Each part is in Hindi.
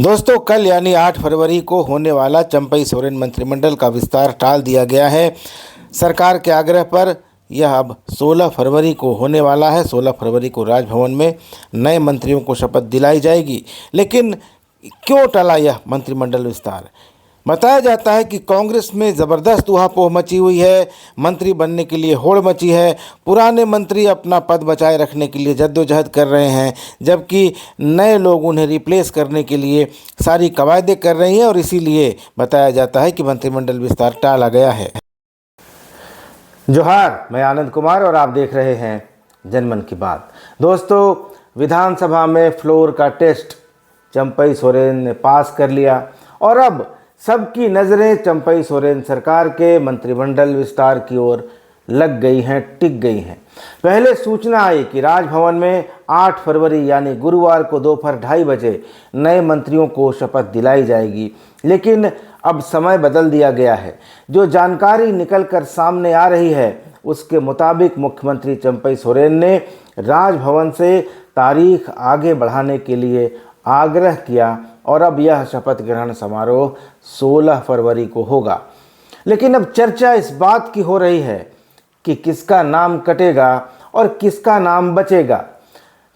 दोस्तों, कल यानी 8 फरवरी को होने वाला चंपई सोरेन मंत्रिमंडल का विस्तार टाल दिया गया है। सरकार के आग्रह पर यह अब 16 फरवरी को होने वाला है। 16 फरवरी को राजभवन में नए मंत्रियों को शपथ दिलाई जाएगी। लेकिन क्यों टला यह मंत्रिमंडल विस्तार? बताया जाता है कि कांग्रेस में ज़बरदस्त ऊहापोह मची हुई है। मंत्री बनने के लिए होड़ मची है। पुराने मंत्री अपना पद बचाए रखने के लिए जद्दोजहद कर रहे हैं, जबकि नए लोग उन्हें रिप्लेस करने के लिए सारी कवायदें कर रही हैं और इसीलिए बताया जाता है कि मंत्रिमंडल विस्तार टाला गया है। जोहार, मैं आनंद कुमार और आप देख रहे हैं जनमन की बात। दोस्तों, विधानसभा में फ्लोर का टेस्ट चंपई सोरेन ने पास कर लिया और अब सबकी नज़रें चंपई सोरेन सरकार के मंत्रिमंडल विस्तार की ओर लग गई हैं, टिक गई हैं। पहले सूचना आई कि राजभवन में 8 फरवरी यानी गुरुवार को दोपहर 2:30 बजे नए मंत्रियों को शपथ दिलाई जाएगी, लेकिन अब समय बदल दिया गया है। जो जानकारी निकल कर सामने आ रही है उसके मुताबिक मुख्यमंत्री चंपई सोरेन ने राजभवन से तारीख आगे बढ़ाने के लिए आग्रह किया और अब यह शपथ ग्रहण समारोह 16 फरवरी को होगा। लेकिन अब चर्चा इस बात की हो रही है कि किसका नाम कटेगा और किसका नाम बचेगा।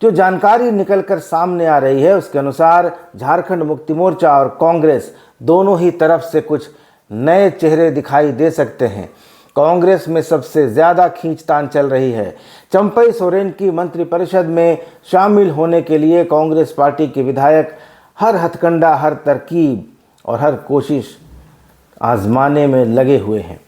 जो जानकारी निकलकर सामने आ रही है उसके अनुसार झारखंड मुक्ति मोर्चा और कांग्रेस दोनों ही तरफ से कुछ नए चेहरे दिखाई दे सकते हैं। कांग्रेस में सबसे ज़्यादा खींचतान चल रही है। चंपई सोरेन की मंत्रिपरिषद में शामिल होने के लिए कांग्रेस पार्टी के विधायक हर हथकंडा, हर तरकीब और हर कोशिश आजमाने में लगे हुए हैं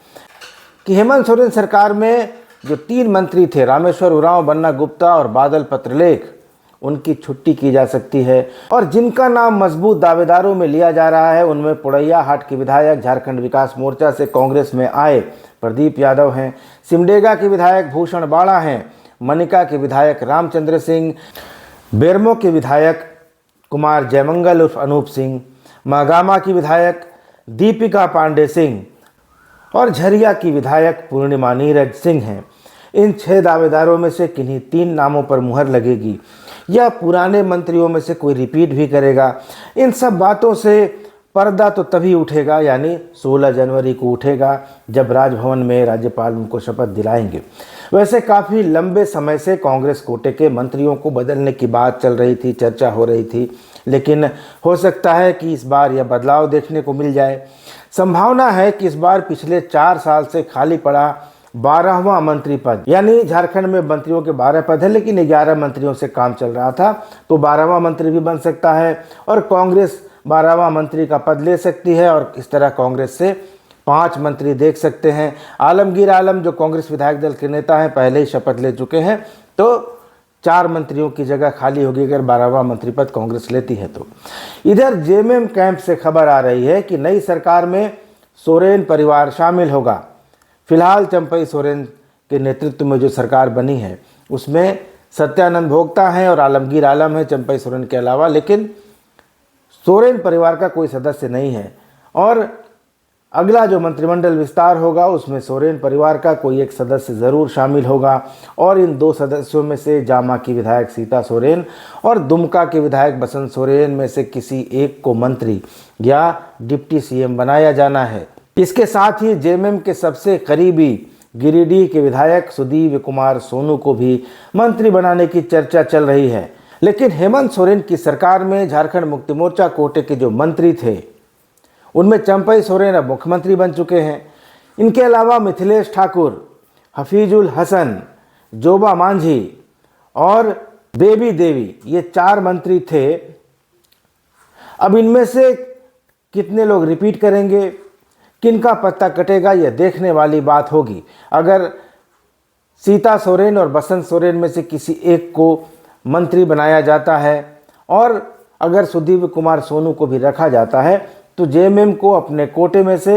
कि हेमंत सोरेन सरकार में जो 3 मंत्री थे, रामेश्वर उरांव, बन्ना गुप्ता और बादल पत्रलेख, उनकी छुट्टी की जा सकती है। और जिनका नाम मजबूत दावेदारों में लिया जा रहा है उनमें पुड़ैया हाट के विधायक झारखंड विकास मोर्चा से कांग्रेस में आए प्रदीप यादव हैं, सिमडेगा के विधायक भूषण बाड़ा हैं, मनिका के विधायक रामचंद्र सिंह, बेरमो के विधायक कुमार जयमंगल उर्फ अनूप सिंह, महागामा की विधायक दीपिका पांडे सिंह और झरिया की विधायक पूर्णिमा नीरज सिंह हैं। इन 6 दावेदारों में से किन्हीं 3 नामों पर मुहर लगेगी या पुराने मंत्रियों में से कोई रिपीट भी करेगा। इन सब बातों से पर्दा तो तभी उठेगा यानी 16 जनवरी को उठेगा जब राजभवन में राज्यपाल उनको शपथ दिलाएंगे। वैसे काफ़ी लंबे समय से कांग्रेस कोटे के मंत्रियों को बदलने की बात चल रही थी, चर्चा हो रही थी, लेकिन हो सकता है कि इस बार यह बदलाव देखने को मिल जाए। संभावना है कि इस बार पिछले 4 साल से खाली पड़ा 12वां मंत्री पद, यानी झारखंड में मंत्रियों के 12 पद है लेकिन 11 मंत्रियों से काम चल रहा था, तो 12वां मंत्री भी बन सकता है और कांग्रेस 12वां मंत्री का पद ले सकती है और इस तरह कांग्रेस से 5 मंत्री देख सकते हैं। आलमगीर आलम जो कांग्रेस विधायक दल के नेता हैं पहले ही शपथ ले चुके हैं, तो 4 मंत्रियों की जगह खाली होगी अगर 12वां मंत्री पद कांग्रेस लेती है तो। इधर जेएमएम कैंप से खबर आ रही है कि नई सरकार में सोरेन परिवार शामिल होगा। फिलहाल चंपई सोरेन के नेतृत्व में जो सरकार बनी है उसमें सत्यानंद भोक्ता हैं और आलमगीर आलम है चंपई सोरेन के अलावा, लेकिन सोरेन परिवार का कोई सदस्य नहीं है। और अगला जो मंत्रिमंडल विस्तार होगा उसमें सोरेन परिवार का कोई एक सदस्य ज़रूर शामिल होगा और इन 2 सदस्यों में से जामा की विधायक सीता सोरेन और दुमका के विधायक बसंत सोरेन में से किसी एक को मंत्री या डिप्टी सीएम बनाया जाना है। इसके साथ ही जेएमएम के सबसे करीबी गिरिडीह के विधायक सुदीव कुमार सोनू को भी मंत्री बनाने की चर्चा चल रही है। लेकिन हेमंत सोरेन की सरकार में झारखंड मुक्ति मोर्चा कोटे के जो मंत्री थे उनमें चंपई सोरेन अब मुख्यमंत्री बन चुके हैं। इनके अलावा मिथिलेश ठाकुर, हफीजुल हसन, जोबा मांझी और बेबी देवी, ये 4 मंत्री थे। अब इनमें से कितने लोग रिपीट करेंगे, किनका पत्ता कटेगा, यह देखने वाली बात होगी। अगर सीता सोरेन और बसंत सोरेन में से किसी एक को मंत्री बनाया जाता है और अगर सुदीव कुमार सोनू को भी रखा जाता है तो जेएमएम को अपने कोटे में से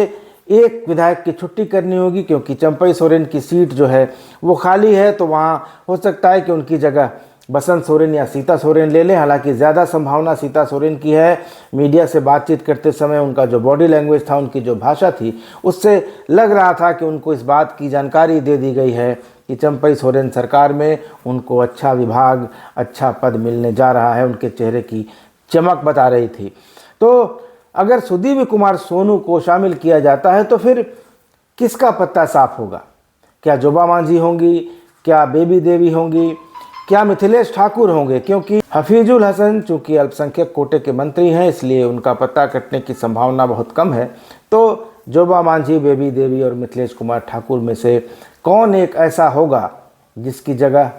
एक विधायक की छुट्टी करनी होगी, क्योंकि चंपई सोरेन की सीट जो है वो खाली है, तो वहाँ हो सकता है कि उनकी जगह बसंत सोरेन या सीता सोरेन ले लें। हालांकि ज़्यादा संभावना सीता सोरेन की है। मीडिया से बातचीत करते समय उनका जो बॉडी लैंग्वेज था, उनकी जो भाषा थी, उससे लग रहा था कि उनको इस बात की जानकारी दे दी गई है कि चंपई सोरेन सरकार में उनको अच्छा विभाग, अच्छा पद मिलने जा रहा है। उनके चेहरे की चमक बता रही थी। तो अगर सुदीव्य कुमार सोनू को शामिल किया जाता है तो फिर किसका पत्ता साफ होगा? क्या जोबा मांझी होंगी, क्या बेबी देवी होंगी, क्या मिथिलेश ठाकुर होंगे? क्योंकि हफीजुल हसन चूंकि अल्पसंख्यक कोटे के मंत्री हैं, इसलिए उनका पत्ता कटने की संभावना बहुत कम है। तो जोबा मांझी, बेबी देवी और मिथिलेश कुमार ठाकुर में से कौन एक ऐसा होगा जिसकी जगह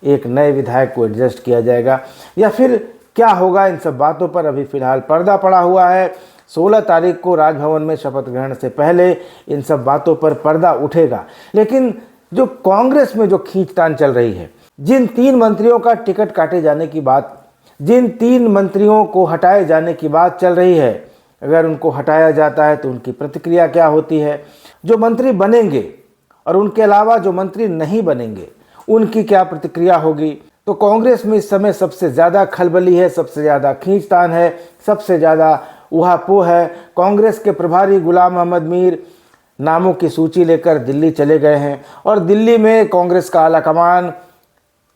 एक नए विधायक को एडजस्ट किया जाएगा? या फिर क्या होगा? इन सब बातों पर अभी फिलहाल पर्दा पड़ा हुआ है। 16 तारीख को राजभवन में शपथ ग्रहण से पहले इन सब बातों पर पर्दा उठेगा। लेकिन जो कांग्रेस में जो खींचतान चल रही है, जिन 3 मंत्रियों का टिकट काटे जाने की बात, जिन 3 मंत्रियों को हटाए जाने की बात चल रही है, अगर उनको हटाया जाता है तो उनकी प्रतिक्रिया क्या होती है? जो मंत्री बनेंगे और उनके अलावा जो मंत्री नहीं बनेंगे उनकी क्या प्रतिक्रिया होगी? तो कांग्रेस में इस समय सबसे ज़्यादा खलबली है, सबसे ज़्यादा खींचतान है, सबसे ज़्यादा उहापोह है। कांग्रेस के प्रभारी गुलाम अहमद मीर नामों की सूची लेकर दिल्ली चले गए हैं और दिल्ली में कांग्रेस का आलाकमान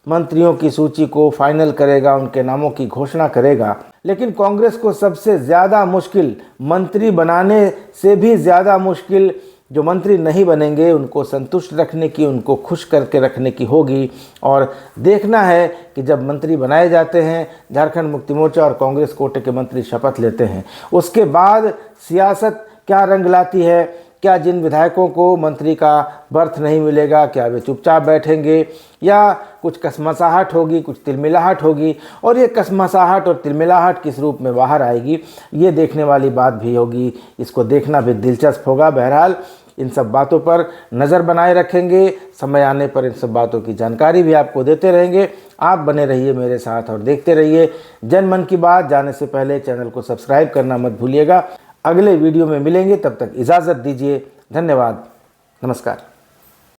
मंत्रियों की सूची को फाइनल करेगा, उनके नामों की घोषणा करेगा। लेकिन कांग्रेस को सबसे ज़्यादा मुश्किल मंत्री बनाने से भी ज़्यादा मुश्किल जो मंत्री नहीं बनेंगे उनको संतुष्ट रखने की, उनको खुश करके रखने की होगी। और देखना है कि जब मंत्री बनाए जाते हैं, झारखंड मुक्ति मोर्चा और कांग्रेस कोटे के मंत्री शपथ लेते हैं, उसके बाद सियासत क्या रंग लाती है। क्या जिन विधायकों को मंत्री का बर्थ नहीं मिलेगा, क्या वे चुपचाप बैठेंगे या कुछ कसमसाहट होगी, कुछ तिलमिलाहट होगी? और ये कसमसाहट और तिलमिलाहट किस रूप में बाहर आएगी, ये देखने वाली बात भी होगी। इसको देखना भी दिलचस्प होगा। बहरहाल इन सब बातों पर नज़र बनाए रखेंगे, समय आने पर इन सब बातों की जानकारी भी आपको देते रहेंगे। आप बने रहिए मेरे साथ और देखते रहिए जनमन की बात। जाने से पहले चैनल को सब्सक्राइब करना मत भूलिएगा। अगले वीडियो में मिलेंगे, तब तक इजाज़त दीजिए। धन्यवाद, नमस्कार।